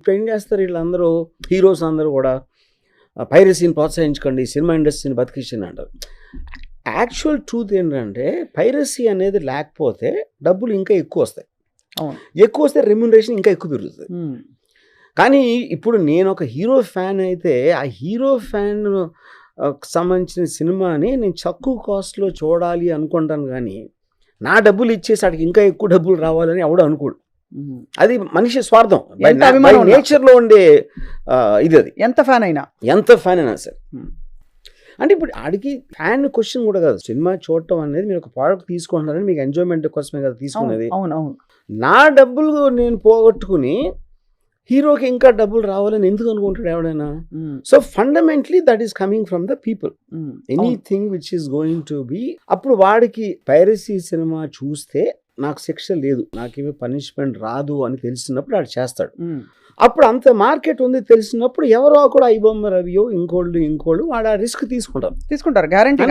ఇప్పుడు ఏం చేస్తారు వీళ్ళందరూ హీరోస్ అందరూ కూడా పైరసీని ప్రోత్సహించకండి, సినిమా ఇండస్ట్రీని బతికించండి అంటారు. యాక్చువల్ ట్రూత్ ఏంటంటే పైరసీ అనేది లేకపోతే డబ్బులు ఇంకా ఎక్కువ వస్తాయి. ఎక్కువ వస్తే రెమ్యునరేషన్ ఇంకా ఎక్కువ పెరుగుతుంది. కానీ ఇప్పుడు నేను ఒక హీరో ఫ్యాన్ అయితే ఆ హీరో ఫ్యాన్ సంబంధించిన సినిమాని నేను తక్కువ కాస్ట్లో చూడాలి అనుకుంటాను, కానీ నా డబ్బులు ఇచ్చేసి అడిగి ఇంకా ఎక్కువ డబ్బులు రావాలని ఎవడు అనుకోడు. అది మనిషి స్వార్థం, నేచర్లో ఉండే ఇది. అది ఎంత ఫ్యాన్ అయినా సరే. అంటే ఇప్పుడు ఆడికి ఫ్యాన్ క్వశ్చన్ కూడా కాదు, సినిమా చూడటం అనేది మీరు ఒక ప్రోడక్ట్ తీసుకుంటున్నారని మీకు ఎంజాయ్మెంట్ కోసమే కదా తీసుకునేది. నా డబ్బులు నేను పోగొట్టుకుని హీరోకి ఇంకా డబ్బులు రావాలని ఎందుకు అనుకుంటాడు ఎవడైనా? So fundamentally that is coming from the people. Anything which is going to be, అప్పుడు వాడికి పైరసీ సినిమా చూస్తే నాకు శిక్ష లేదు, నాకేమీ పనిష్మెంట్ రాదు అని తెలిసినప్పుడు వాడు చేస్తాడు. అప్పుడు అంత మార్కెట్ ఉంది తెలిసినప్పుడు ఎవరో కూడా ఐబొమ్మ రవియో ఇంకోళ్ళు వాడు ఆ రిస్క్ తీసుకుంటారు గ్యారెంటీ.